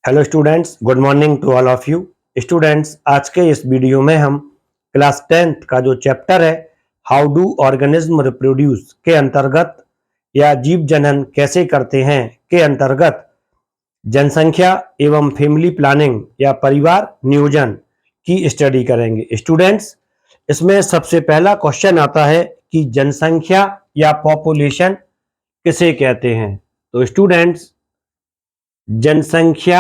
Hello students, good morning to all of you. Students, आज के इस वीडियो में हम क्लास 10th का जो चैप्टर है हाउ डू ऑर्गेनिज्म रिप्रोड्यूस के अंतर्गत या जीव जनन कैसे करते हैं के अंतर्गत जनसंख्या एवं फैमिली प्लानिंग या परिवार नियोजन की स्टडी करेंगे। स्टूडेंट्स, इसमें सबसे पहला क्वेश्चन आता है कि जनसंख्या या पॉपुलेशन किसे कहते हैं। तो स्टूडेंट्स, जनसंख्या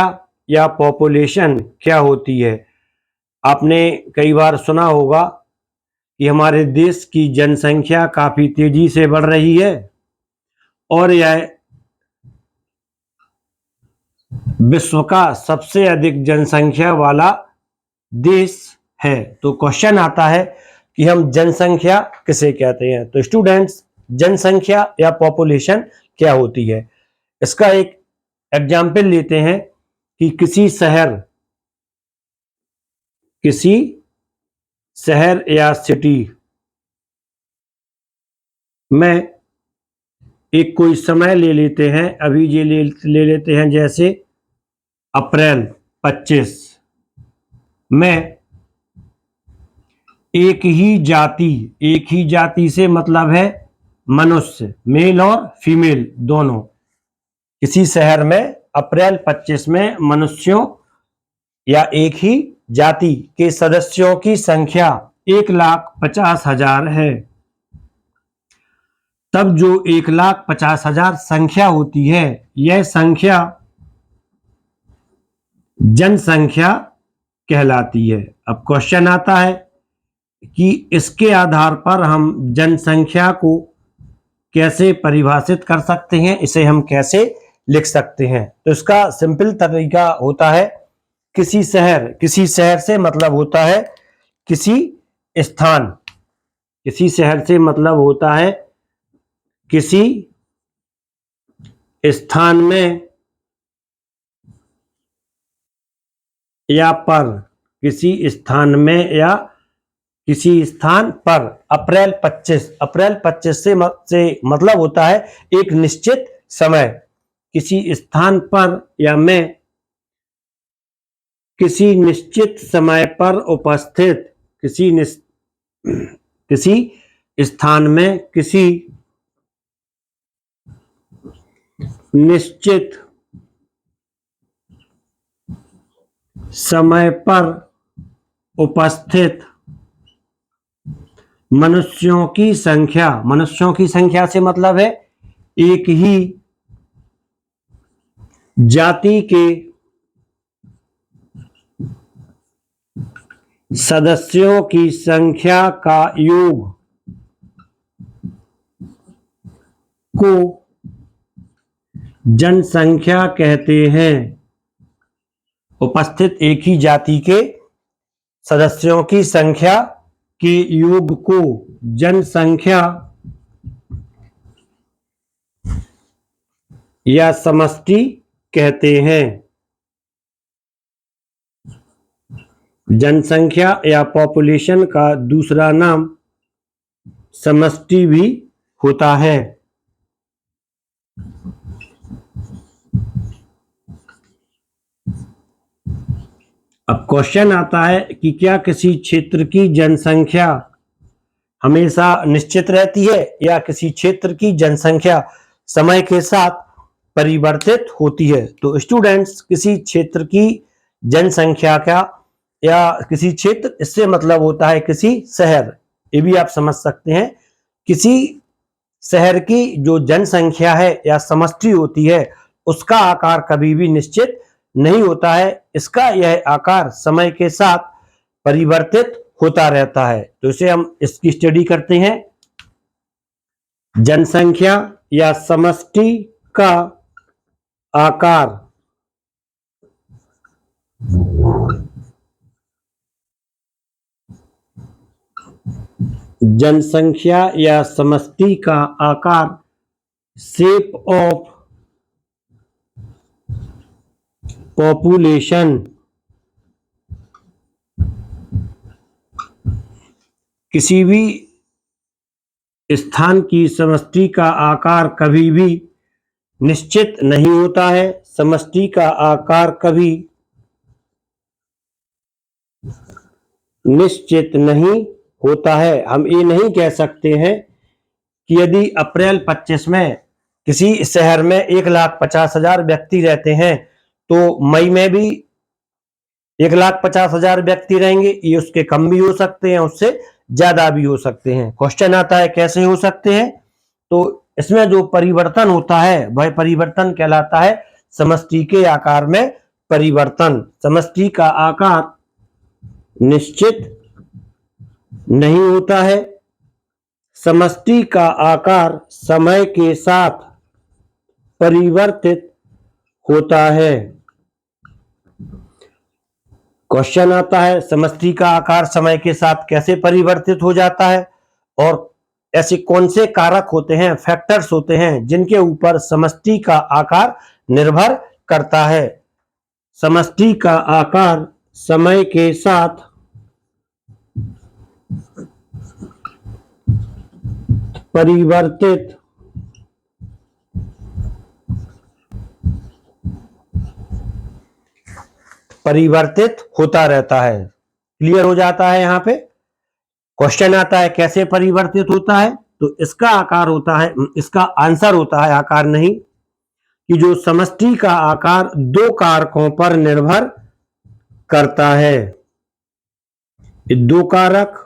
या पॉपुलेशन क्या होती है? आपने कई बार सुना होगा कि हमारे देश की जनसंख्या काफी तेजी से बढ़ रही है और यह विश्व का सबसे अधिक जनसंख्या वाला देश है। तो क्वेश्चन आता है कि हम जनसंख्या किसे कहते हैं। तो स्टूडेंट्स, जनसंख्या या पॉपुलेशन क्या होती है, इसका एक एग्जाम्पल लेते हैं कि किसी शहर या सिटी में एक कोई समय ले लेते हैं। अभी ये ले लेते हैं जैसे अप्रैल 25 में एक ही जाति से मतलब है मनुष्य, मेल और फीमेल दोनों। किसी शहर में अप्रैल 25 में मनुष्यों या एक ही जाति के सदस्यों की संख्या 1,50,000 है। तब जो 1,50,000 संख्या होती है, यह संख्या जनसंख्या कहलाती है। अब क्वेश्चन आता है कि इसके आधार पर हम जनसंख्या को कैसे परिभाषित कर सकते हैं, इसे हम कैसे लिख सकते हैं। तो इसका सिंपल तरीका होता है किसी शहर से मतलब होता है किसी स्थान, किसी शहर से मतलब होता है किसी स्थान में या पर, किसी स्थान में या किसी स्थान पर। अप्रैल 25 से मतलब होता है एक निश्चित समय, किसी स्थान पर या में किसी निश्चित समय पर उपस्थित, किसी स्थान में किसी निश्चित समय पर उपस्थित मनुष्यों की संख्या से मतलब है एक ही जाति के सदस्यों की संख्या का योग को जनसंख्या कहते हैं। उपस्थित एक ही जाति के सदस्यों की संख्या के योग को जनसंख्या या समष्टि कहते हैं। जनसंख्या या पॉपुलेशन का दूसरा नाम समष्टि भी होता है। अब क्वेश्चन आता है कि क्या किसी क्षेत्र की जनसंख्या हमेशा निश्चित रहती है या किसी क्षेत्र की जनसंख्या समय के साथ परिवर्तित होती है। तो स्टूडेंट्स, किसी क्षेत्र की जनसंख्या का या किसी क्षेत्र, इससे मतलब होता है किसी शहर, ये भी आप समझ सकते हैं। किसी शहर की जो जनसंख्या है या समष्टि होती है, उसका आकार कभी भी निश्चित नहीं होता है। इसका यह आकार समय के साथ परिवर्तित होता रहता है। तो इसे हम इसकी स्टडी करते हैं। जनसंख्या या समष्टि का आकार जनसंख्या या समष्टि का आकार शेप ऑफ पॉपुलेशन, किसी भी स्थान की समष्टि का आकार कभी भी निश्चित नहीं होता है। समष्टि का आकार कभी निश्चित नहीं होता है। हम ये नहीं कह सकते हैं कि यदि अप्रैल 25 में किसी शहर में 1,50,000 व्यक्ति रहते हैं तो मई में भी 1,50,000 व्यक्ति रहेंगे। ये उसके कम भी हो सकते हैं, उससे ज्यादा भी हो सकते हैं। क्वेश्चन आता है कैसे हो सकते हैं, तो इसमें जो परिवर्तन होता है वह परिवर्तन कहलाता है समष्टि के आकार में परिवर्तन। समष्टि का आकार निश्चित नहीं होता है। समष्टि का आकार समय के साथ परिवर्तित होता है। क्वेश्चन आता है समष्टि का आकार समय के साथ कैसे परिवर्तित हो जाता है और ऐसे कौन से कारक होते हैं, फैक्टर्स होते हैं जिनके ऊपर समष्टि का आकार निर्भर करता है। समष्टि का आकार समय के साथ परिवर्तित होता रहता है। क्लियर हो जाता है। यहाँ पे क्वेश्चन आता है कैसे परिवर्तित होता है, तो इसका आकार होता है, इसका आंसर होता है, आकार नहीं, कि जो समष्टि का आकार दो कारकों पर निर्भर करता है। ये दो कारक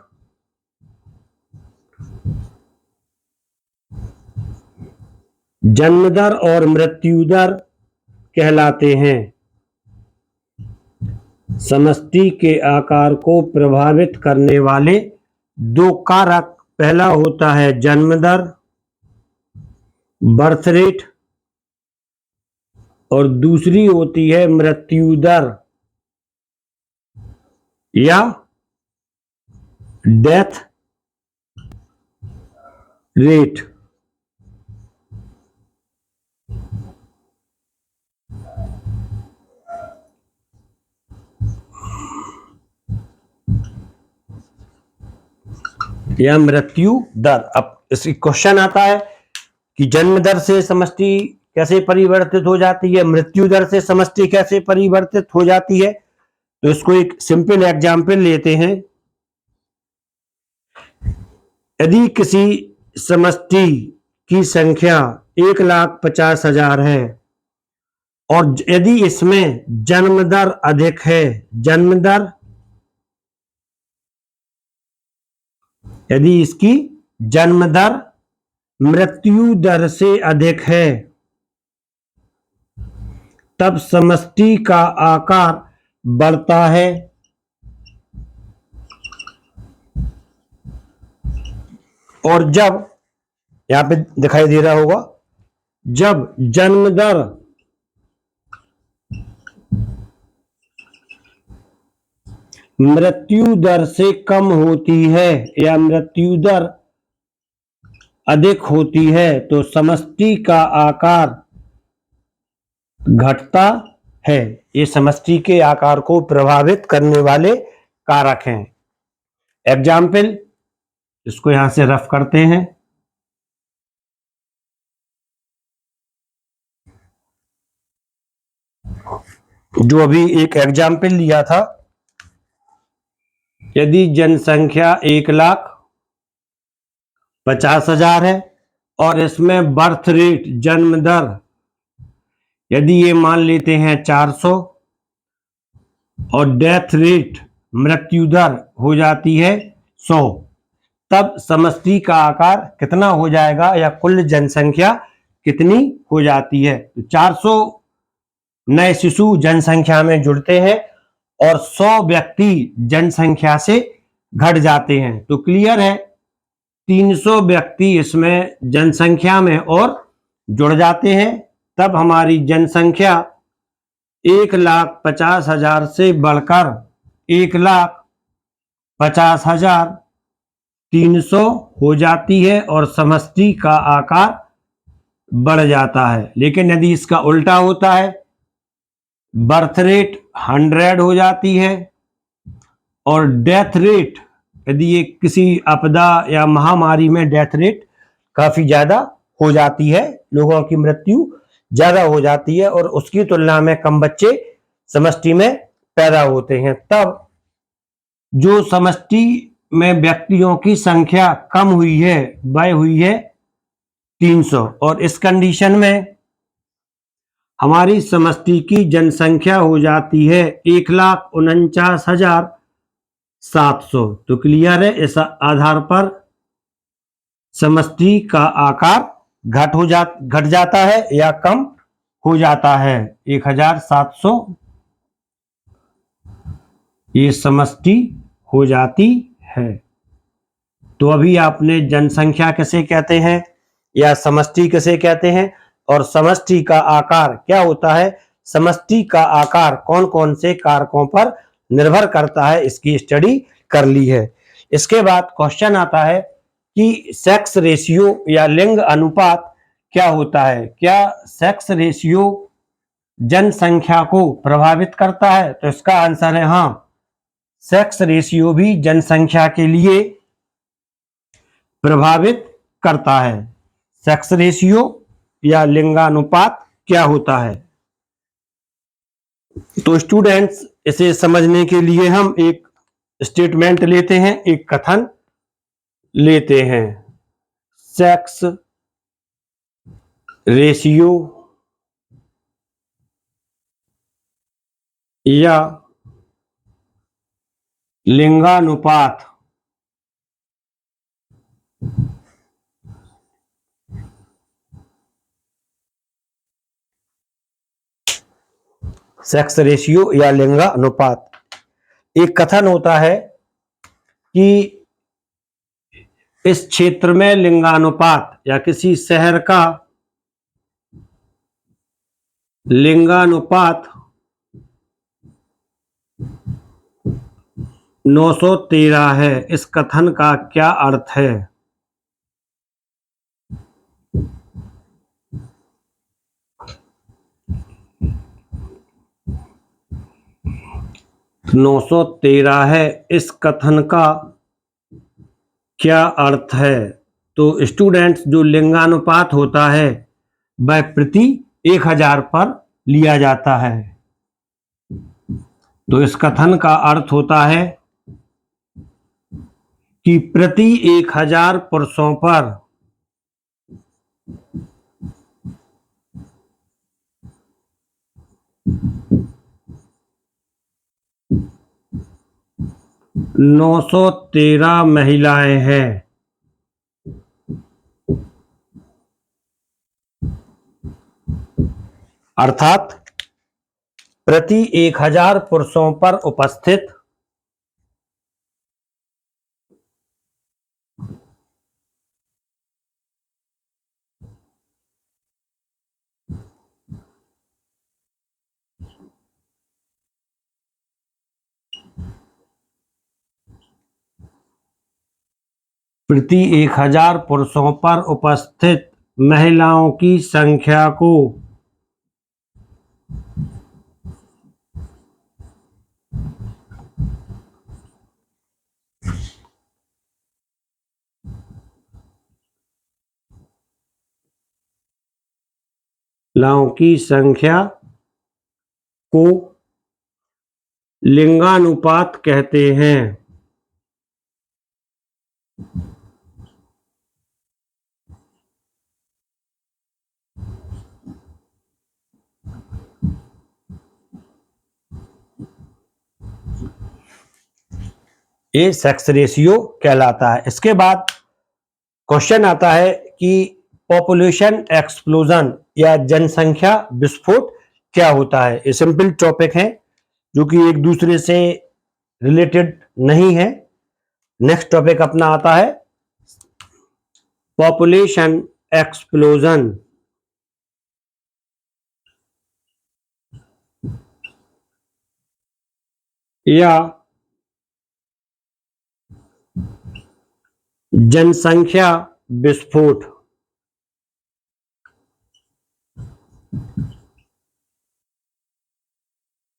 जन्म दर और मृत्यु दर कहलाते हैं। समष्टि के आकार को प्रभावित करने वाले दो कारक, पहला होता है जन्म दर, बर्थ रेट, और दूसरी होती है मृत्यु दर या डेथ रेट। या मृत्यु दर। अब इसी क्वेश्चन आता है कि जन्म दर से समष्टि कैसे परिवर्तित हो जाती है, मृत्यु दर से समष्टि कैसे परिवर्तित हो जाती है। तो इसको एक सिंपल एग्जांपल लेते हैं। यदि किसी समष्टि की संख्या 1,50,000 है और यदि इसमें जन्म दर अधिक है, जन्म दर, यदि इसकी जन्म दर मृत्यु दर से अधिक है, तब समष्टि का आकार बढ़ता है। और जब, यहां पे दिखाई दे रहा होगा, जब जन्म दर मृत्यु दर से कम होती है या मृत्यु दर अधिक होती है तो समष्टि का आकार घटता है। ये समष्टि के आकार को प्रभावित करने वाले कारक हैं। एग्जाम्पल, इसको यहां से रफ करते हैं। जो अभी एक एग्जाम्पल लिया था, यदि जनसंख्या 1,50,000 है और इसमें बर्थ रेट, जन्म दर, यदि ये मान लेते हैं 400 और डेथ रेट, मृत्यु दर हो जाती है 100, तब समष्टि का आकार कितना हो जाएगा या कुल जनसंख्या कितनी हो जाती है। तो 400 नए शिशु जनसंख्या में जुड़ते हैं और 100 व्यक्ति जनसंख्या से घट जाते हैं। तो क्लियर है, 300 व्यक्ति इसमें जनसंख्या में और जुड़ जाते हैं, तब हमारी जनसंख्या 1,50,000 से बढ़कर 1,50,300 हो जाती है और समष्टि का आकार बढ़ जाता है। लेकिन यदि इसका उल्टा होता है, बर्थ रेट 100 हो जाती है और डेथ रेट, यदि ये किसी आपदा या महामारी में डेथ रेट काफी ज्यादा हो जाती है, लोगों की मृत्यु ज्यादा हो जाती है और उसकी तुलना में कम बच्चे समष्टि में पैदा होते हैं, तब जो समष्टि में व्यक्तियों की संख्या कम हुई है वह हुई है 300, और इस कंडीशन में हमारी समष्टि की जनसंख्या हो जाती है 1,49,700। तो क्लियर है, इस आधार पर समष्टि का आकार घट जाता है या कम हो जाता है। 1,700 ये समष्टि हो जाती है। तो अभी आपने जनसंख्या किसे कहते हैं या समष्टि किसे कहते हैं और समष्टि का आकार क्या होता है, समष्टि का आकार कौन कौन से कारकों पर निर्भर करता है, इसकी स्टडी कर ली है। इसके बाद क्वेश्चन आता है कि सेक्स रेशियो या लिंग अनुपात क्या होता है, क्या सेक्स रेशियो जनसंख्या को प्रभावित करता है? तो इसका आंसर है हाँ, सेक्स रेशियो भी जनसंख्या के लिए प्रभावित करता है। सेक्स रेशियो या लिंगानुपात क्या होता है? तो स्टूडेंट्स, इसे समझने के लिए हम एक स्टेटमेंट लेते हैं, एक कथन लेते हैं। सेक्स रेशियो या लिंगानुपात सेक्स रेशियो या लिंगानुपात एक कथन होता है कि इस क्षेत्र में लिंगानुपात या किसी शहर का लिंगानुपात 913 है। इस कथन का क्या अर्थ है? 913 है, इस कथन का क्या अर्थ है? तो स्टूडेंट्स, जो लिंगानुपात होता है वह प्रति 1000 पर लिया जाता है। तो इस कथन का अर्थ होता है कि प्रति 1000 पुरुषों पर 913 महिलाएं हैं। अर्थात प्रति 1000 पुरुषों पर उपस्थित प्रति 1000 पुरुषों पर उपस्थित महिलाओं की संख्या को महिलाओं की संख्या को लिंगानुपात कहते हैं। ये सेक्स रेशियो कहलाता है। इसके बाद क्वेश्चन आता है कि पॉपुलेशन एक्सप्लोजन या जनसंख्या विस्फोट क्या होता है। ये सिंपल टॉपिक है जो कि एक दूसरे से रिलेटेड नहीं है। नेक्स्ट टॉपिक अपना आता है पॉपुलेशन एक्सप्लोजन या जनसंख्या विस्फोट।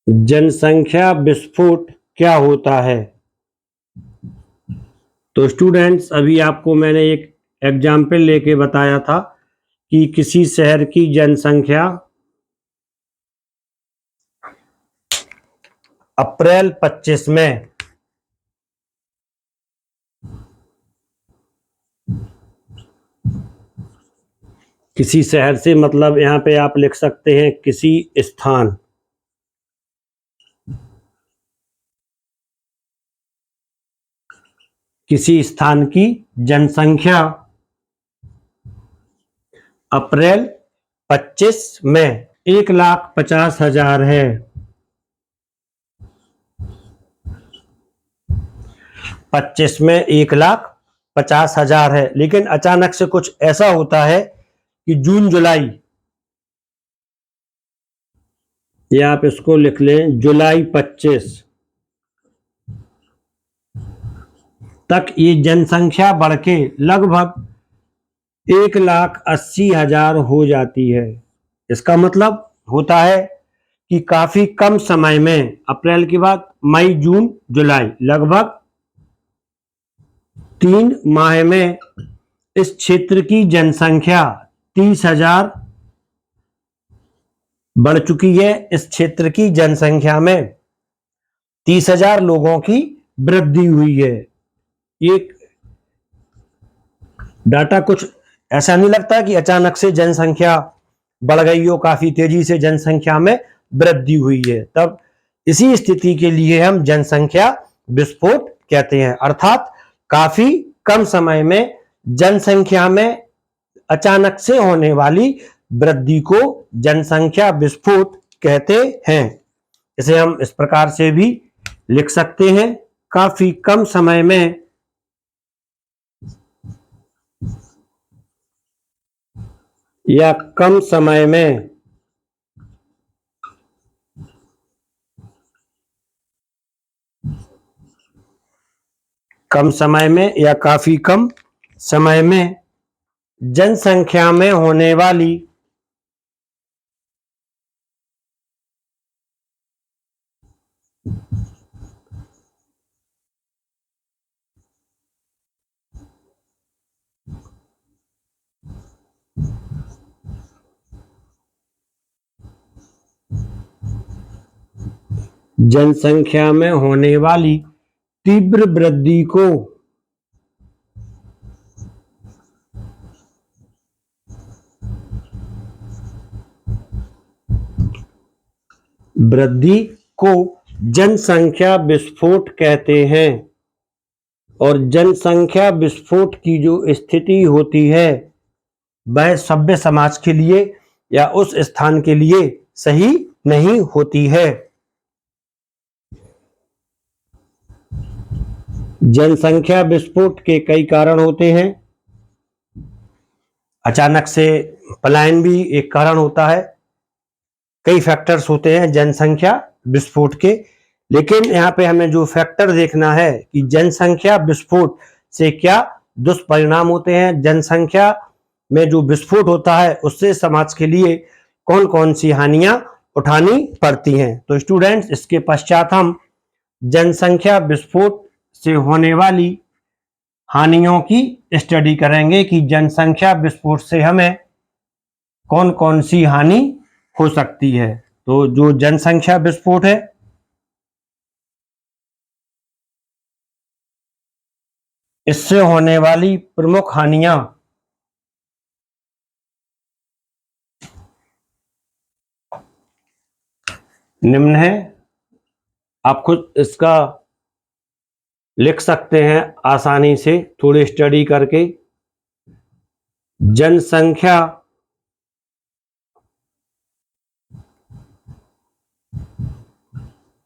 जनसंख्या विस्फोट क्या होता है? तो स्टूडेंट्स, अभी आपको मैंने एक एग्जाम्पल लेके बताया था कि किसी शहर की जनसंख्या अप्रैल 25 में किसी शहर से मतलब यहां पे आप लिख सकते हैं किसी स्थान, किसी स्थान की जनसंख्या अप्रैल 25 में 1,50,000 है। 25 में 1,50,000 है, लेकिन अचानक से कुछ ऐसा होता है कि जून जुलाई, या आप इसको लिख लें जुलाई 25 तक ये जनसंख्या बढ़ के लगभग 1,80,000 हो जाती है। इसका मतलब होता है कि काफी कम समय में, अप्रैल के बाद मई जून जुलाई, लगभग 3 माह में इस क्षेत्र की जनसंख्या 30,000 बढ़ चुकी है। इस क्षेत्र की जनसंख्या में 30,000 लोगों की वृद्धि हुई है। ये डाटा कुछ ऐसा नहीं लगता कि अचानक से जनसंख्या बढ़ गई हो, काफी तेजी से जनसंख्या में वृद्धि हुई है। तब इसी स्थिति के लिए हम जनसंख्या विस्फोट कहते हैं, अर्थात काफी कम समय में जनसंख्या में अचानक से होने वाली वृद्धि को जनसंख्या विस्फोट कहते हैं। इसे हम इस प्रकार से भी लिख सकते हैं, काफी कम समय में या कम समय में या काफी कम समय में जनसंख्या में होने वाली तीव्र वृद्धि को जनसंख्या विस्फोट कहते हैं। और जनसंख्या विस्फोट की जो स्थिति होती है वह सभ्य समाज के लिए या उस स्थान के लिए सही नहीं होती है। जनसंख्या विस्फोट के कई कारण होते हैं। अचानक से पलायन भी एक कारण होता है। कई फैक्टर्स होते हैं जनसंख्या विस्फोट के, लेकिन यहाँ पे हमें जो फैक्टर देखना है कि जनसंख्या विस्फोट से क्या दुष्परिणाम होते हैं, जनसंख्या में जो विस्फोट होता है उससे समाज के लिए कौन कौन सी हानियां उठानी पड़ती हैं। तो स्टूडेंट्स, इसके पश्चात हम जनसंख्या विस्फोट से होने वाली हानियों की स्टडी करेंगे कि जनसंख्या विस्फोट से हमें कौन कौन सी हानि हो सकती है। तो जो जनसंख्या विस्फोट है, इससे होने वाली प्रमुख हानियां निम्न है। आप खुद इसका लिख सकते हैं आसानी से थोड़ी स्टडी करके। जनसंख्या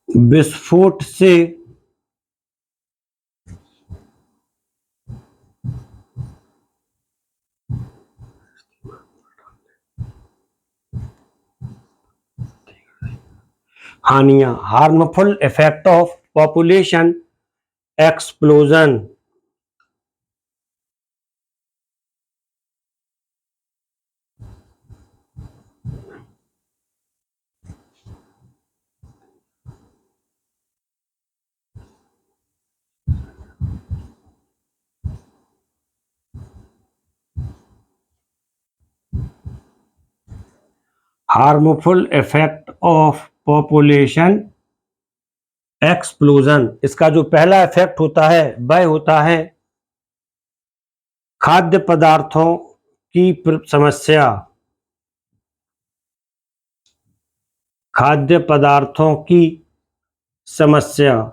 विस्फोट से हानियां, harmful effect of population explosion. harmful effect of population explosion. इसका जो पहला इफेक्ट होता है वह होता है खाद्य पदार्थों की समस्या। खाद्य पदार्थों की समस्या,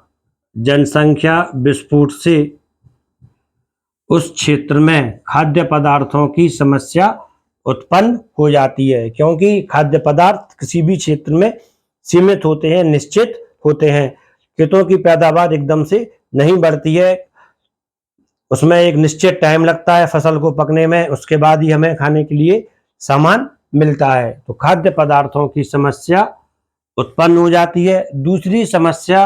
जनसंख्या विस्फोट से उस क्षेत्र में खाद्य पदार्थों की समस्या उत्पन्न हो जाती है, क्योंकि खाद्य पदार्थ किसी भी क्षेत्र में सीमित होते हैं, निश्चित होते हैं। खेतों की पैदावार एकदम से नहीं बढ़ती है, उसमें एक निश्चित टाइम लगता है फसल को पकने में, उसके बाद ही हमें खाने के लिए सामान मिलता है। तो खाद्य पदार्थों की समस्या उत्पन्न हो जाती है। दूसरी समस्या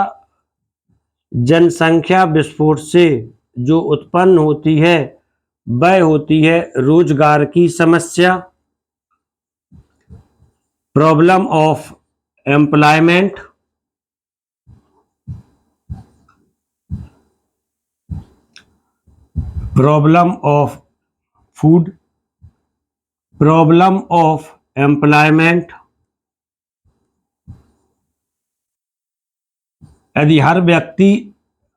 जनसंख्या विस्फोट से जो उत्पन्न होती है वह होती है रोजगार की समस्या, problem of employment. Problem of food, problem of employment. यदि हर व्यक्ति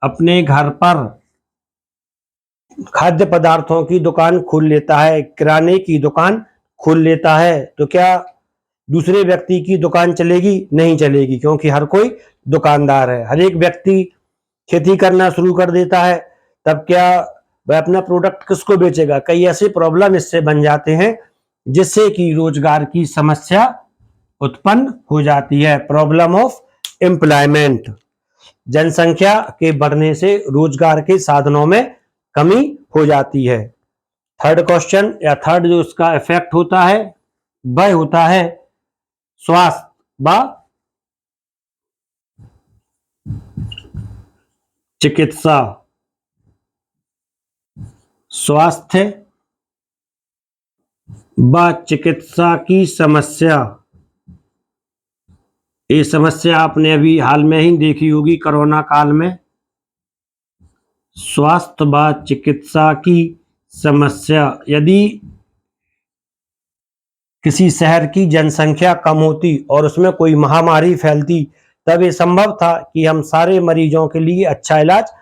अपने घर पर खाद्य पदार्थों की दुकान खोल लेता है, किराने की दुकान खोल लेता है, तो क्या दूसरे व्यक्ति की दुकान चलेगी? नहीं चलेगी, क्योंकि हर कोई दुकानदार है। हर एक व्यक्ति खेती करना शुरू कर देता है, तब क्या वह अपना प्रोडक्ट किसको बेचेगा? कई ऐसे प्रॉब्लम इससे बन जाते हैं जिससे कि रोजगार की समस्या उत्पन्न हो जाती है, प्रॉब्लम ऑफ एम्प्लॉयमेंट। जनसंख्या के बढ़ने से रोजगार के साधनों में कमी हो जाती है। थर्ड क्वेश्चन या थर्ड जो इसका इफेक्ट होता है वह होता है स्वास्थ्य व चिकित्सा। स्वास्थ्य व चिकित्सा की समस्या, ये समस्या आपने अभी हाल में ही देखी होगी कोरोना काल में। स्वास्थ्य व चिकित्सा की समस्या, यदि किसी शहर की जनसंख्या कम होती और उसमें कोई महामारी फैलती, तब ये संभव था कि हम सारे मरीजों के लिए अच्छा इलाज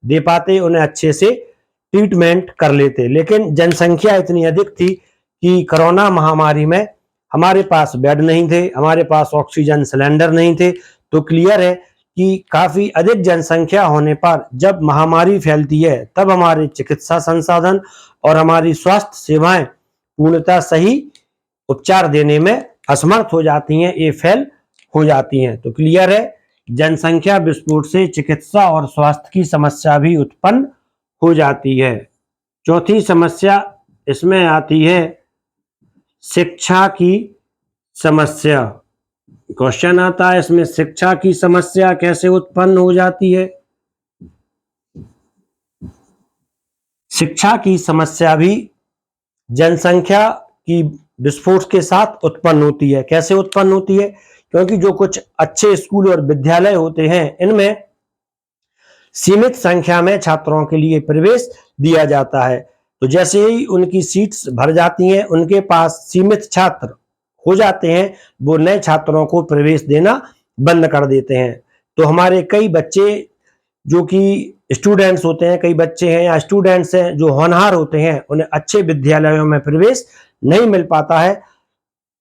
दे पाते, उन्हें अच्छे से ट्रीटमेंट कर लेते। लेकिन जनसंख्या इतनी अधिक थी कि कोरोना महामारी में हमारे पास बेड नहीं थे, हमारे पास ऑक्सीजन सिलेंडर नहीं थे। तो क्लियर है कि काफी अधिक जनसंख्या होने पर जब महामारी फैलती है तब हमारे चिकित्सा संसाधन और हमारी स्वास्थ्य सेवाएं पूर्णतः सही उपचार देने में असमर्थ हो जाती हैं, ये फेल हो जाती हैं। तो क्लियर है, जनसंख्या विस्फोट से चिकित्सा और स्वास्थ्य की समस्या भी उत्पन्न हो जाती है। चौथी समस्या इसमें आती है शिक्षा की समस्या। क्वेश्चन आता है इसमें शिक्षा की समस्या कैसे उत्पन्न हो जाती है? शिक्षा की समस्या भी जनसंख्या की विस्फोट के साथ उत्पन्न होती है। कैसे उत्पन्न होती है? क्योंकि जो कुछ अच्छे स्कूल और विद्यालय होते हैं इनमें सीमित संख्या में छात्रों के लिए प्रवेश दिया जाता है। तो जैसे ही उनकी सीट्स भर जाती हैं, उनके पास सीमित छात्र हो जाते हैं, वो नए छात्रों को प्रवेश देना बंद कर देते हैं। तो हमारे कई बच्चे जो कि स्टूडेंट्स होते हैं, कई बच्चे हैं या स्टूडेंट्स हैं जो होनहार होते हैं, उन्हें अच्छे विद्यालयों में प्रवेश नहीं मिल पाता है,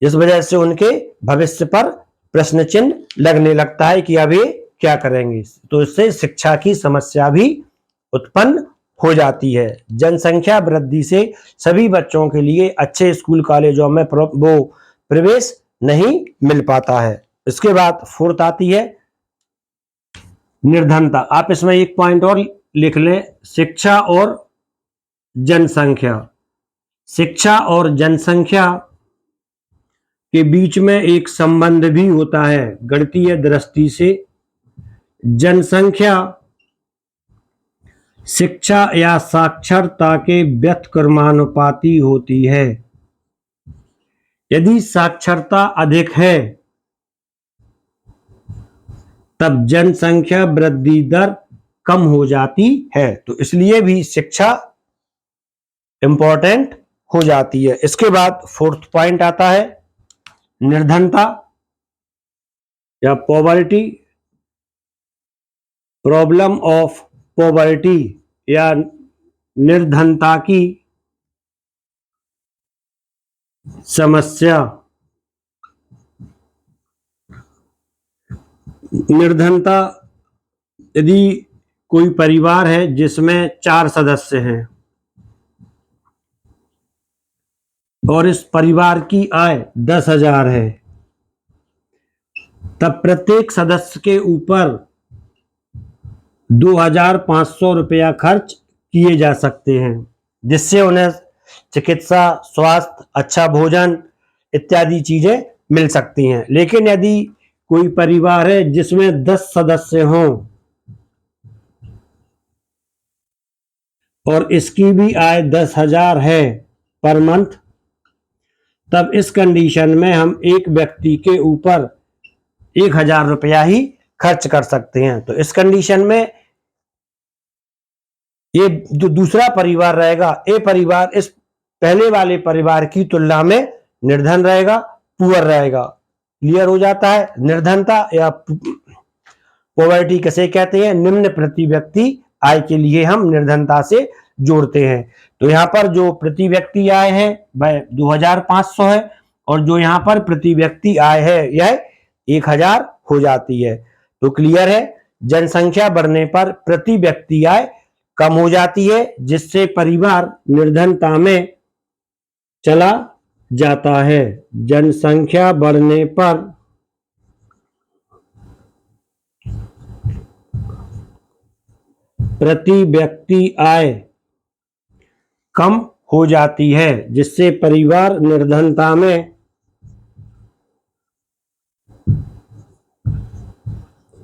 जिस वजह से उनके भविष्य पर प्रश्न चिन्ह लगने लगता है कि अब ये क्या करेंगे। तो इससे शिक्षा की समस्या भी उत्पन्न हो जाती है। जनसंख्या वृद्धि से सभी बच्चों के लिए अच्छे स्कूल कॉलेजों में वो प्रवेश नहीं मिल पाता है। इसके बाद फोर्थ आती है निर्धनता। आप इसमें एक पॉइंट और लिख लें, शिक्षा और जनसंख्या। शिक्षा और जनसंख्या के बीच में एक संबंध भी होता है गणितीय दृष्टि से। जनसंख्या शिक्षा या साक्षरता के व्युत्क्रमानुपाती होती है। यदि साक्षरता अधिक है तब जनसंख्या वृद्धि दर कम हो जाती है, तो इसलिए भी शिक्षा इंपॉर्टेंट हो जाती है। इसके बाद फोर्थ पॉइंट आता है निर्धनता या पॉवर्टी। प्रॉब्लम ऑफ पॉवर्टी या निर्धनता की समस्या। निर्धनता, यदि कोई परिवार है जिसमें 4 सदस्य हैं और इस परिवार की आय 10,000 है, तब प्रत्येक सदस्य के ऊपर 2,500 रुपया खर्च किए जा सकते हैं, जिससे उन्हें चिकित्सा, स्वास्थ्य, अच्छा भोजन इत्यादि चीजें मिल सकती हैं। लेकिन यदि कोई परिवार है जिसमें 10 सदस्य हों और इसकी भी आय 10,000 है पर मंथ, तब इस कंडीशन में हम एक व्यक्ति के ऊपर 1,000 रुपया ही खर्च कर सकते हैं। तो इस कंडीशन में ये जो दूसरा परिवार रहेगा, ये परिवार इस पहले वाले परिवार की तुलना में निर्धन रहेगा, पुअर रहेगा। क्लियर हो जाता है? निर्धनता या पॉवर्टी किसे कहते हैं? निम्न प्रति व्यक्ति आय के लिए हम निर्धनता से जोड़ते हैं। तो यहाँ पर जो प्रति व्यक्ति आय है वह 2,500 है और जो यहाँ पर प्रति व्यक्ति आय है यह 1,000 हो जाती है। तो क्लियर है, जनसंख्या बढ़ने पर प्रति व्यक्ति आय कम हो जाती है, जिससे परिवार निर्धनता में चला जाता है। जनसंख्या बढ़ने पर प्रति व्यक्ति आय कम हो जाती है, जिससे परिवार निर्धनता में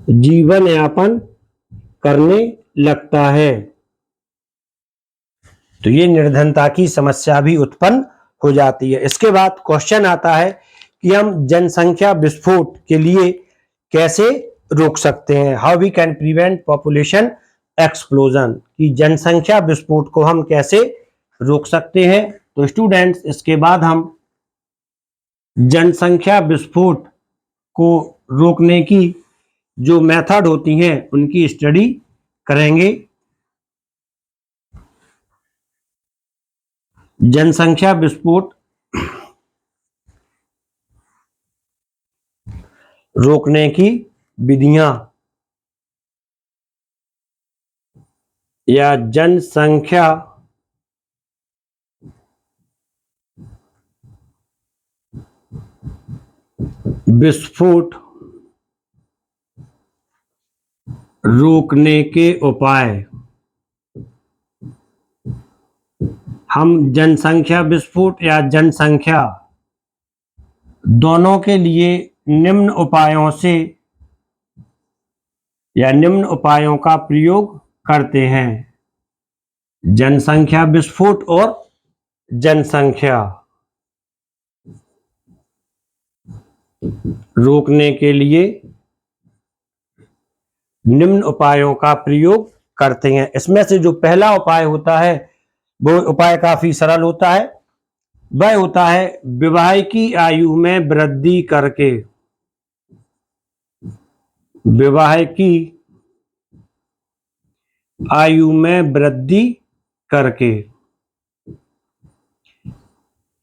जीवन यापन करने लगता है। तो ये निर्धनता की समस्या भी उत्पन्न हो जाती है। इसके बाद क्वेश्चन आता है कि हम जनसंख्या विस्फोट के लिए कैसे रोक सकते हैं। How we can prevent population explosion, की जनसंख्या विस्फोट को हम कैसे रोक सकते हैं। तो स्टूडेंट्स, इसके बाद हम जनसंख्या विस्फोट को रोकने की जो मेथड होती हैं उनकी स्टडी करेंगे। जनसंख्या विस्फोट रोकने की विधियां या जनसंख्या विस्फोट रोकने के उपाय। हम जनसंख्या विस्फोट या जनसंख्या दोनों के लिए निम्न उपायों से या निम्न उपायों का प्रयोग करते हैं। जनसंख्या विस्फोट और जनसंख्या रोकने के लिए निम्न उपायों का प्रयोग करते हैं। इसमें से जो पहला उपाय होता है वो उपाय काफी सरल होता है। वह होता है विवाह की आयु में वृद्धि करके। विवाह की आयु में वृद्धि करके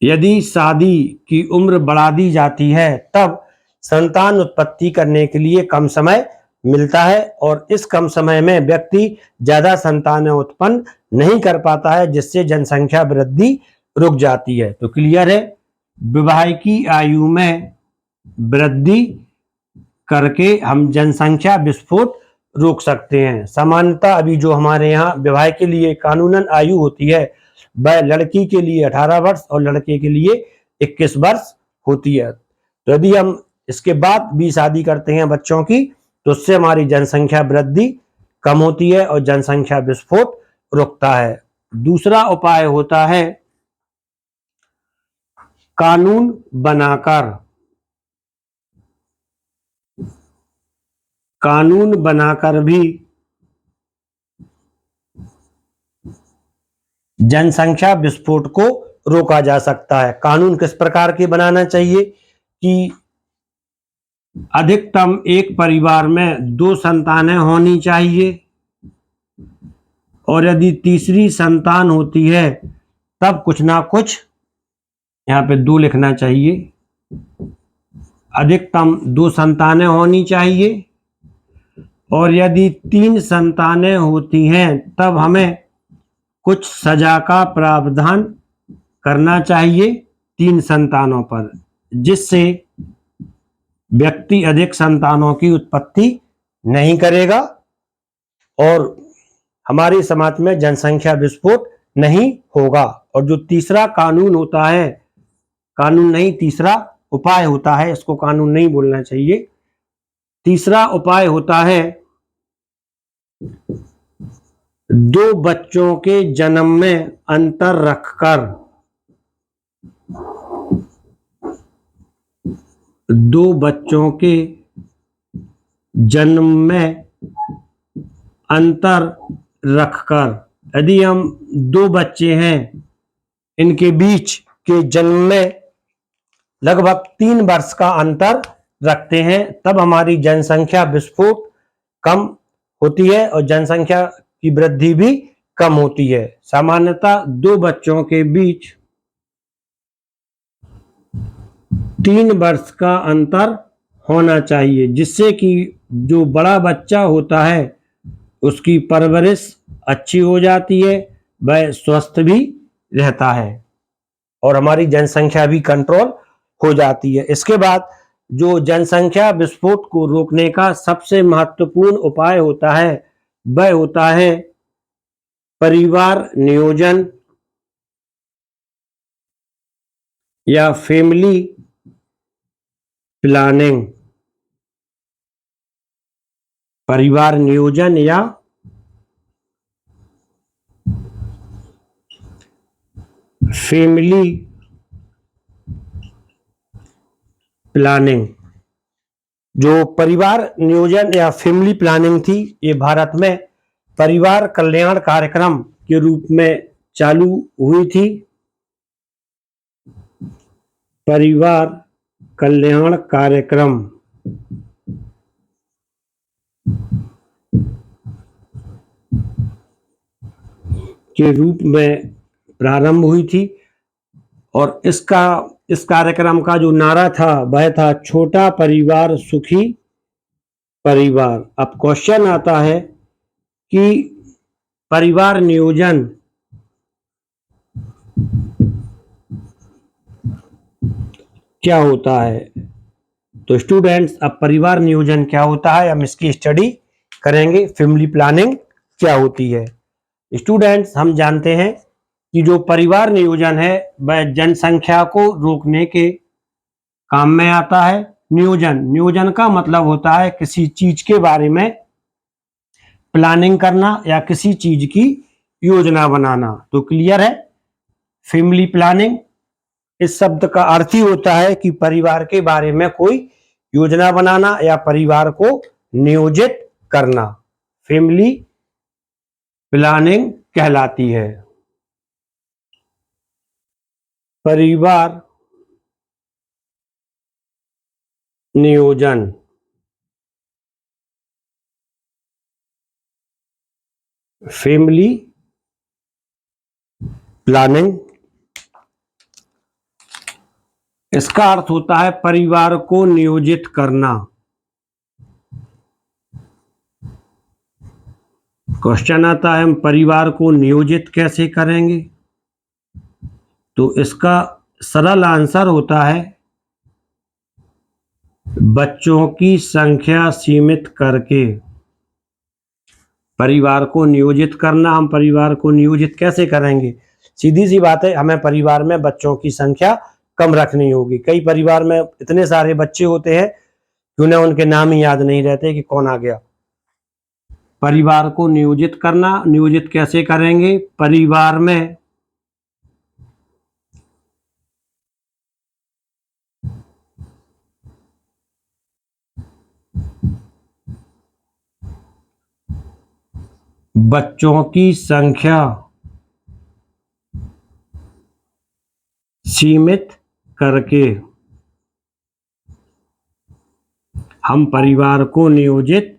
यदि शादी की उम्र बढ़ा दी जाती है तब संतान उत्पत्ति करने के लिए कम समय मिलता है और इस कम समय में व्यक्ति ज्यादा संतानें उत्पन्न नहीं कर पाता है, जिससे जनसंख्या वृद्धि रुक जाती है। तो क्लियर है, विवाह की आयु में वृद्धि करके हम जनसंख्या विस्फोट रोक सकते हैं। सामान्यतः अभी जो हमारे यहाँ विवाह के लिए कानूनन आयु होती है वह लड़की के लिए 18 वर्ष और लड़के के लिए 21 वर्ष होती है। तो यदि हम इसके बाद भी शादी करते हैं बच्चों की तो उससे हमारी जनसंख्या वृद्धि कम होती है और जनसंख्या विस्फोट रुकता है। दूसरा उपाय होता है कानून बनाकर भी जनसंख्या विस्फोट को रोका जा सकता है। कानून किस प्रकार के बनाना चाहिए कि अधिकतम एक परिवार में 2 संतानें होनी चाहिए, और यदि तीसरी संतान होती है तब कुछ ना कुछ यहाँ पे 2 लिखना चाहिए। अधिकतम 2 संतानें होनी चाहिए, और यदि 3 संतानें होती हैं तब हमें कुछ सजा का प्रावधान करना चाहिए 3 संतानों पर, जिससे व्यक्ति अधिक संतानों की उत्पत्ति नहीं करेगा और हमारे समाज में जनसंख्या विस्फोट नहीं होगा। और जो तीसरा कानून होता है, कानून नहीं, तीसरा उपाय होता है, इसको कानून नहीं बोलना चाहिए, तीसरा उपाय होता है 2 बच्चों के जन्म में अंतर रखकर, 2 बच्चों के जन्म में अंतर रखकर, यदि हम 2 बच्चे हैं, इनके बीच के जन्म में लगभग 3 वर्ष का अंतर रखते हैं, तब हमारी जनसंख्या विस्फोट कम होती है और जनसंख्या की वृद्धि भी कम होती है। सामान्यतः 2 बच्चों के बीच 3 वर्ष का अंतर होना चाहिए, जिससे कि जो बड़ा बच्चा होता है उसकी परवरिश अच्छी हो जाती है, वह स्वस्थ भी रहता है और हमारी जनसंख्या भी कंट्रोल हो जाती है। इसके बाद जो जनसंख्या विस्फोट को रोकने का सबसे महत्वपूर्ण उपाय होता है, वह होता है परिवार नियोजन या फैमिली प्लानिंग। परिवार नियोजन या फैमिली प्लानिंग। जो परिवार नियोजन या फैमिली प्लानिंग थी, ये भारत में परिवार कल्याण कार्यक्रम के रूप में चालू हुई थी। परिवार कल्याण कार्यक्रम के रूप में प्रारंभ हुई थी और इस कार्यक्रम का जो नारा था वह था छोटा परिवार सुखी परिवार। अब क्वेश्चन आता है कि परिवार नियोजन क्या होता है। तो स्टूडेंट्स, अब परिवार नियोजन क्या होता है हम इसकी स्टडी करेंगे। फैमिली प्लानिंग क्या होती है। स्टूडेंट्स, हम जानते हैं कि जो परिवार नियोजन है वह जनसंख्या को रोकने के काम में आता है। नियोजन का मतलब होता है किसी चीज के बारे में प्लानिंग करना या किसी चीज की योजना बनाना। तो क्लियर है, फैमिली प्लानिंग इस शब्द का अर्थ ही होता है कि परिवार के बारे में कोई योजना बनाना या परिवार को नियोजित करना, फैमिली प्लानिंग कहलाती है। परिवार नियोजन फैमिली प्लानिंग, इसका अर्थ होता है परिवार को नियोजित करना। क्वेश्चन आता है हम परिवार को नियोजित कैसे करेंगे। तो इसका सरल आंसर होता है बच्चों की संख्या सीमित करके। परिवार को नियोजित करना, हम परिवार को नियोजित कैसे करेंगे। सीधी सी बात है, हमें परिवार में बच्चों की संख्या कम रखनी होगी। कई परिवार में इतने सारे बच्चे होते हैं कि उन्हें उनके नाम ही याद नहीं रहते कि कौन आ गया। परिवार को नियोजित करना, नियोजित कैसे करेंगे। परिवार में बच्चों की संख्या सीमित करके हम परिवार को नियोजित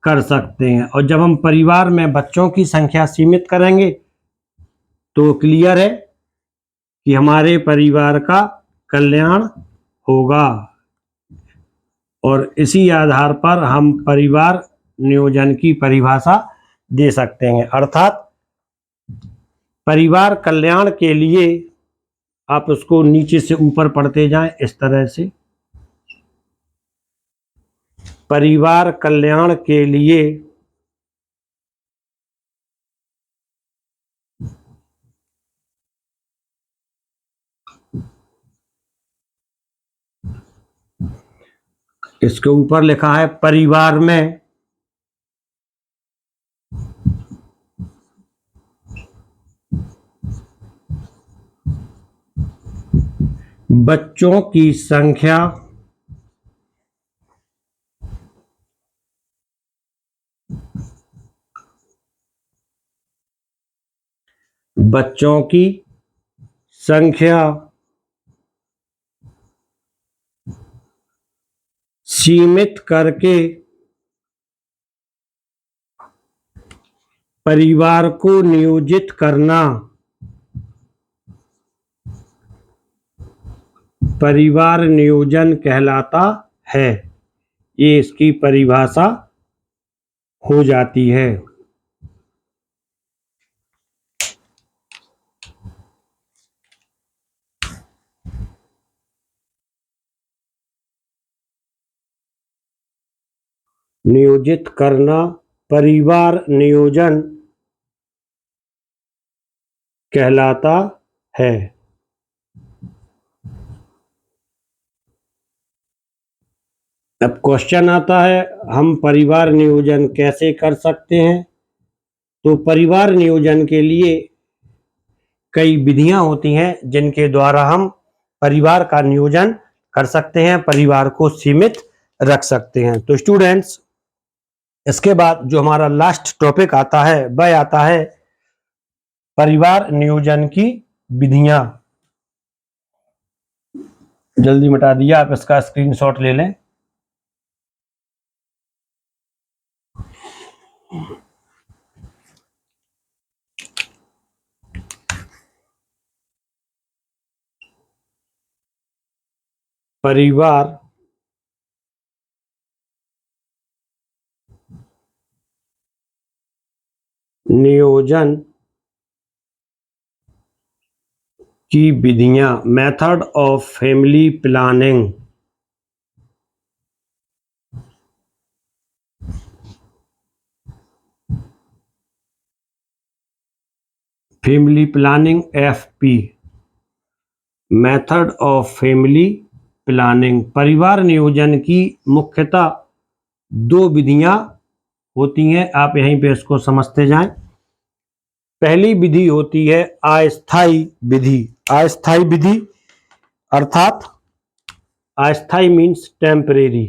कर सकते हैं। और जब हम परिवार में बच्चों की संख्या सीमित करेंगे तो क्लियर है कि हमारे परिवार का कल्याण होगा। और इसी आधार पर हम परिवार नियोजन की परिभाषा दे सकते हैं। अर्थात परिवार कल्याण के लिए आप उसको नीचे से ऊपर पढ़ते जाएं इस तरह से। परिवार कल्याण के लिए इसके ऊपर लिखा है परिवार में बच्चों की संख्या सीमित करके परिवार को नियोजित करना परिवार नियोजन कहलाता है। ये इसकी परिभाषा हो जाती है। नियोजित करना परिवार नियोजन कहलाता है। अब क्वेश्चन आता है हम परिवार नियोजन कैसे कर सकते हैं। तो परिवार नियोजन के लिए कई विधियां होती हैं जिनके द्वारा हम परिवार का नियोजन कर सकते हैं, परिवार को सीमित रख सकते हैं। तो स्टूडेंट्स, इसके बाद जो हमारा लास्ट टॉपिक आता है वह आता है परिवार नियोजन की विधियां। जल्दी मिटा दिया, आप इसका स्क्रीनशॉट ले लें। परिवार नियोजन की विधियां, method of family planning. Family planning FP, method of family planning. परिवार नियोजन की मुख्यतः दो विधियां होती हैं, आप यहीं पे इसको समझते जाएं। पहली विधि होती है अस्थायी विधि। अस्थायी विधि अर्थात अस्थायी मीन्स टेम्परेरी।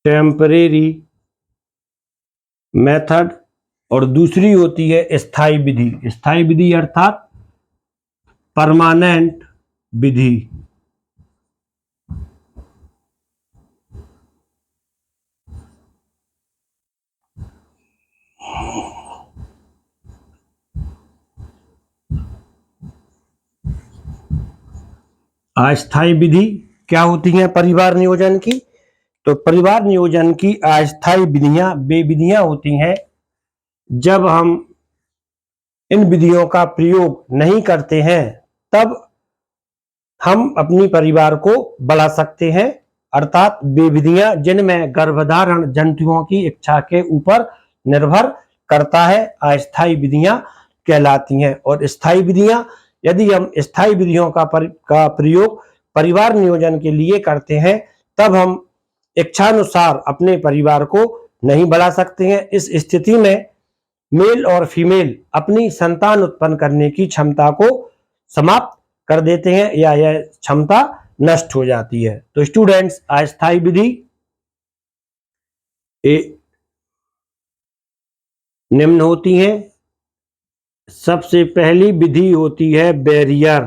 Temporary method. और दूसरी होती है स्थायी विधि। स्थायी विधि अर्थात परमानेंट विधि। अस्थायी विधि क्या होती है परिवार नियोजन की। तो परिवार नियोजन की अस्थायी विधियां वे विधियां होती हैं जब हम इन विधियों का प्रयोग नहीं करते हैं तब हम अपनी परिवार को बढ़ा सकते हैं। अर्थात वे विधियां जिनमें गर्भधारण जंतुओं की इच्छा के ऊपर निर्भर करता है अस्थायी विधियां कहलाती हैं। और स्थायी विधियां, यदि हम स्थायी विधियों का प्रयोग परिवार नियोजन के लिए करते हैं तब हम इच्छानुसार अपने परिवार को नहीं बढ़ा सकते हैं। इस स्थिति में मेल और फीमेल अपनी संतान उत्पन्न करने की क्षमता को समाप्त कर देते हैं या यह क्षमता नष्ट हो जाती है। तो स्टूडेंट्स, अस्थायी विधि निम्न होती हैं। सबसे पहली विधि होती है बैरियर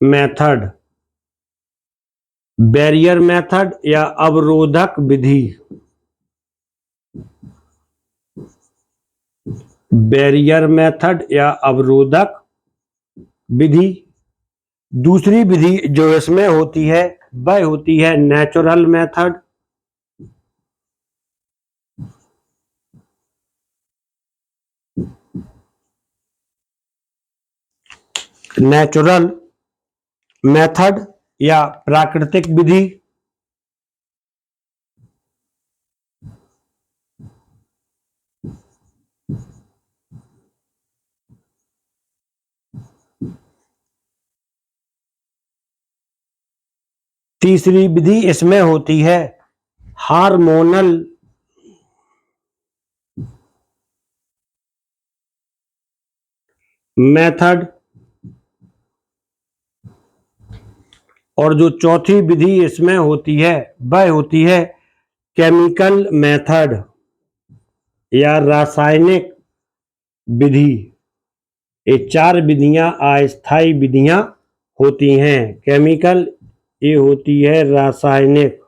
मेथड, बैरियर मेथड या अवरोधक विधि, बैरियर मेथड या अवरोधक विधि। दूसरी विधि जो इसमें होती है वह होती है नेचुरल मेथड, नेचुरल मेथड या प्राकृतिक विधि। तीसरी विधि इसमें होती है हार्मोनल मेथड। और जो चौथी विधि इसमें होती है वह होती है केमिकल मेथड या रासायनिक विधि। ये चार विधियां अस्थायी विधियां होती हैं। केमिकल, ये होती है रासायनिक,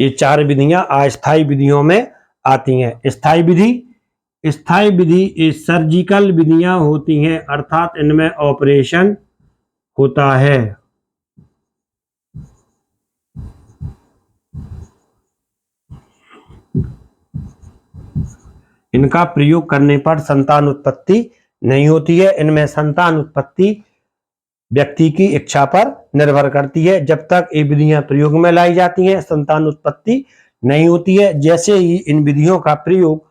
ये चार विधियां अस्थायी विधियों में आती हैं। स्थायी विधि, स्थायी विधि ये सर्जिकल विधियां होती हैं, अर्थात इनमें ऑपरेशन होता है। इनका प्रयोग करने पर संतान उत्पत्ति नहीं होती है। इनमें संतान उत्पत्ति व्यक्ति की इच्छा पर निर्भर करती है। जब तक ये विधियां प्रयोग में लाई जाती हैं संतान उत्पत्ति नहीं होती है। जैसे ही इन विधियों का प्रयोग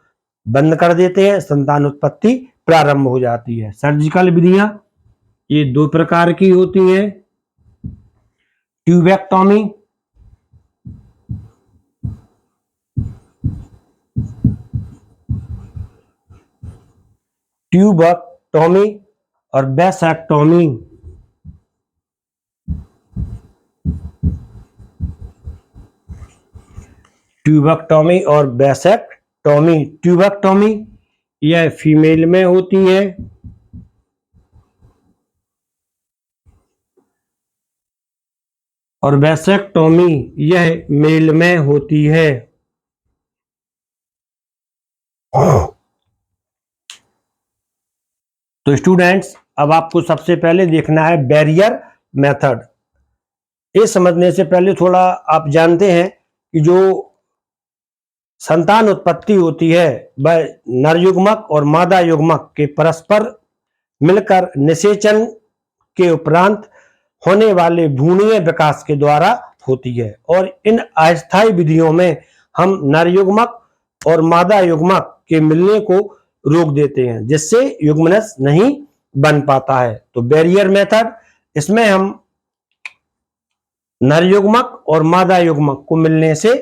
बंद कर देते हैं संतान उत्पत्ति प्रारंभ हो जाती है। सर्जिकल विधियां ये दो प्रकार की होती हैं। ट्यूबेक्टोमी, ट्यूबेक्टोमी और वेसेक्टोमी। ट्यूबेक्टोमी और वेसेक्टोमी। ट्यूबेक्टोमी यह फीमेल में होती है और वेसेक्टोमी यह मेल में होती है। तो स्टूडेंट्स, अब आपको सबसे पहले देखना है बैरियर मेथड। ये समझने से पहले थोड़ा आप जानते हैं कि जो संतान उत्पत्ति होती है वह नर युग्मक और मादा युग्मक के परस्पर मिलकर निषेचन के उपरांत होने वाले भ्रूणीय विकास के द्वारा होती है। और इन अस्थायी विधियों में हम नर युग्मक और मादा युग्मक के मिलने को रोक देते हैं, जिससे युग्मनज नहीं बन पाता है। तो बैरियर मेथड, इसमें हम नर युग्मक और मादा युग्मक को मिलने से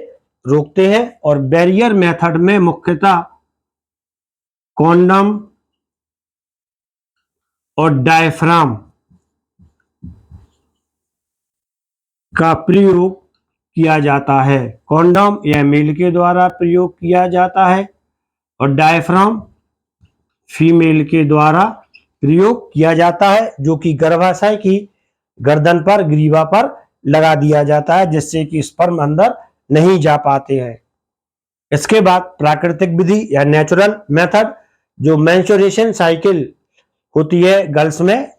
रोकते हैं। और बैरियर मेथड में मुख्यतः कॉन्डम और डायफ्राम का प्रयोग किया जाता है। कॉन्डम या मेल के द्वारा प्रयोग किया जाता है और डायफ्राम फीमेल के द्वारा प्रयोग किया जाता है, जो कि गर्भाशय की गर्दन पर, ग्रीवा पर लगा दिया जाता है, जिससे कि स्पर्म अंदर नहीं जा पाते हैं। इसके बाद प्राकृतिक विधि या नेचुरल मेथड, जो मेंस्ट्रुएशन साइकिल होती है गर्ल्स में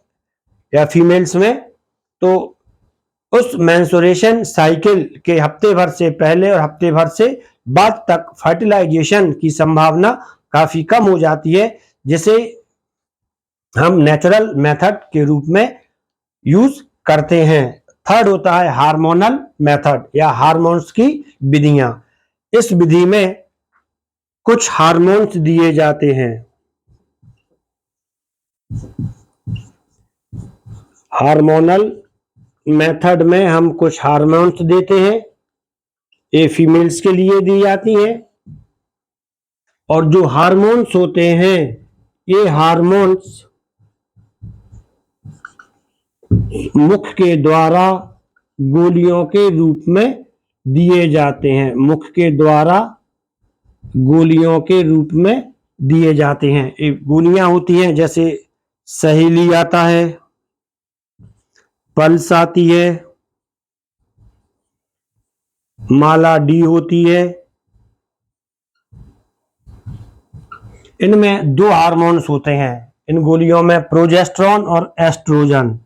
या फीमेल्स में, तो उस मेंस्ट्रुएशन साइकिल के हफ्ते भर से पहले और हफ्ते भर से बाद तक फर्टिलाइजेशन की संभावना काफी कम हो जाती है, जिसे हम नेचुरल मेथड के रूप में यूज करते हैं। थर्ड होता है हार्मोनल मेथड या हार्मोन्स की विधियां। इस विधि में कुछ हार्मोन्स दिए जाते हैं। हार्मोनल मेथड में हम कुछ हार्मोन्स देते हैं ये फीमेल्स के लिए दी जाती हैं। और जो हार्मोन्स होते हैं, ये हार्मोन्स मुख के द्वारा गोलियों के रूप में दिए जाते हैं। मुख के द्वारा गोलियों के रूप में दिए जाते हैं। ये गोलियां होती हैं, जैसे सहेली आता है, पल्स आती है, माला डी होती है। इनमें दो हार्मोन्स होते हैं इन गोलियों में, प्रोजेस्टेरॉन और एस्ट्रोजन।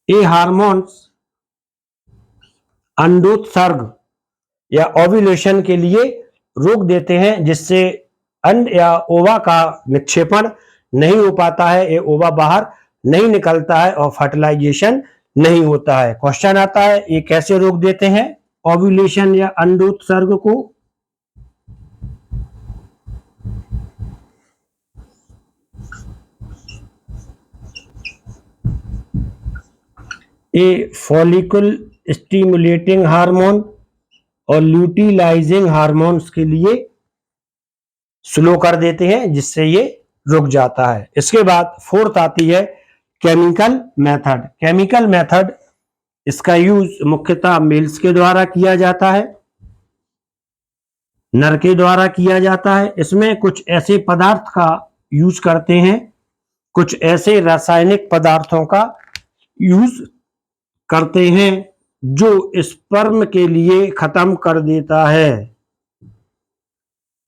ये हार्मोन्स अंडोत्सर्ग या ओव्यूलेशन के लिए रोक देते हैं, जिससे अंड या ओवा का निक्षेपण नहीं हो पाता है, ये ओवा बाहर नहीं निकलता है और फर्टिलाइजेशन नहीं होता है। क्वेश्चन आता है, ये कैसे रोक देते हैं ओव्यूलेशन या अंडोत्सर्ग को? ये फॉलिकल स्टिमुलेटिंग हार्मोन और ल्यूटिलाइजिंग हार्मोन्स के लिए स्लो कर देते हैं, जिससे ये रुक जाता है। इसके बाद फोर्थ आती है केमिकल मेथड। केमिकल मेथड, इसका यूज मुख्यतः मेल्स के द्वारा किया जाता है, नर के द्वारा किया जाता है। इसमें कुछ ऐसे पदार्थ का यूज करते हैं, कुछ ऐसे रासायनिक पदार्थों का यूज करते हैं जो स्पर्म के लिए खत्म कर देता है।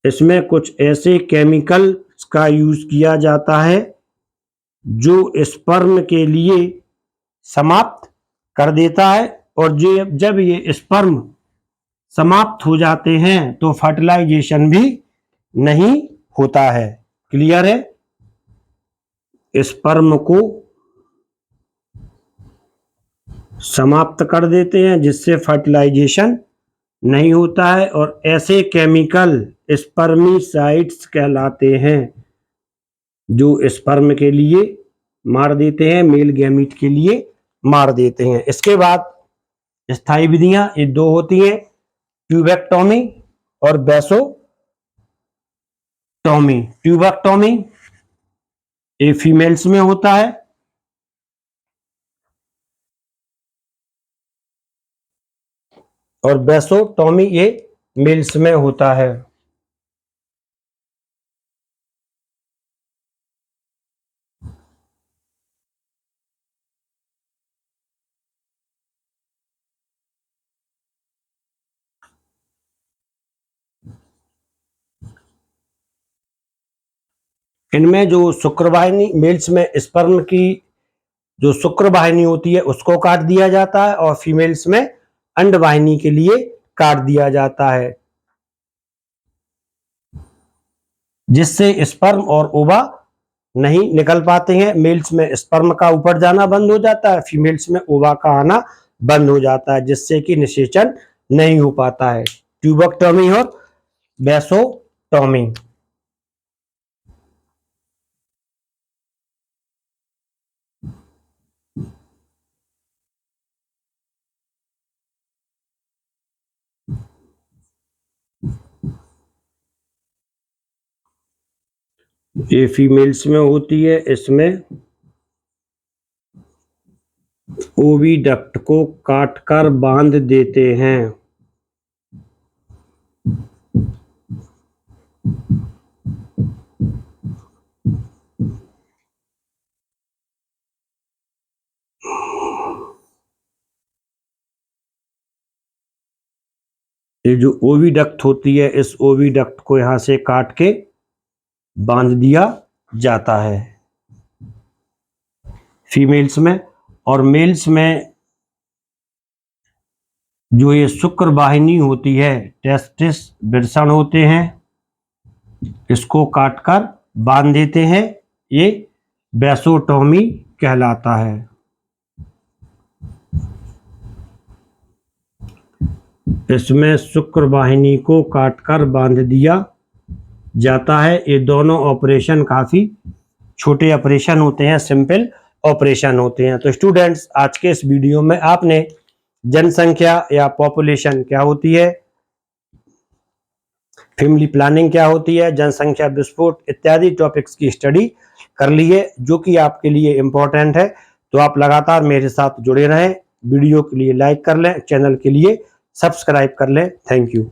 इसमें कुछ ऐसे केमिकल्स का यूज किया जाता है जो स्पर्म के लिए समाप्त कर देता है, और जब ये स्पर्म समाप्त हो जाते हैं तो फर्टिलाइजेशन भी नहीं होता है। क्लियर है? स्पर्म को समाप्त कर देते हैं, जिससे फर्टिलाइजेशन नहीं होता है, और ऐसे केमिकल स्पर्मिसाइड्स कहलाते हैं, जो स्पर्म के लिए मार देते हैं, मेल गैमीट के लिए मार देते हैं। इसके बाद स्थायी विधियां ये दो होती हैं, ट्यूबेक्टोमी और बेसोटोमी। ट्यूबेक्टोमी ये फीमेल्स में होता है, और बेसोटोमी ये मेल्स में होता है। इनमें जो शुक्रवाहिनी, मेल्स में स्पर्म की जो शुक्रवाहिनी होती है उसको काट दिया जाता है, और फीमेल्स में अंडवाहिनी के लिए काट दिया जाता है, जिससे स्पर्म और ओवा नहीं निकल पाते हैं। मेल्स में स्पर्म का ऊपर जाना बंद हो जाता है, फीमेल्स में ओवा का आना बंद हो जाता है, जिससे कि निषेचन नहीं हो पाता है। ट्यूबेक्टोमी और बेसोटोमी। ये फीमेल्स में होती है, इसमें ओविडक्ट को काटकर बांध देते हैं। ये जो ओविडक्ट होती है, इस ओविडक्ट को यहां से काट के बांध दिया जाता है फीमेल्स में। और मेल्स में जो ये शुक्र वाहिनी होती है, टेस्टिस वृषण होते हैं, इसको काटकर बांध देते हैं, ये बेसोटोमी कहलाता है। इसमें शुक्र वाहिनी को काटकर बांध दिया जाता है। ये दोनों ऑपरेशन काफी छोटे ऑपरेशन होते हैं, सिंपल ऑपरेशन होते हैं। तो स्टूडेंट्स, आज के इस वीडियो में आपने जनसंख्या या पॉपुलेशन क्या होती है, फैमिली प्लानिंग क्या होती है, जनसंख्या विस्फोट इत्यादि टॉपिक्स की स्टडी कर ली है, जो कि आपके लिए इम्पोर्टेंट है। तो आप लगातार मेरे साथ जुड़े रहें, वीडियो के लिए लाइक कर लें, चैनल के लिए सब्सक्राइब कर लें। Thank you.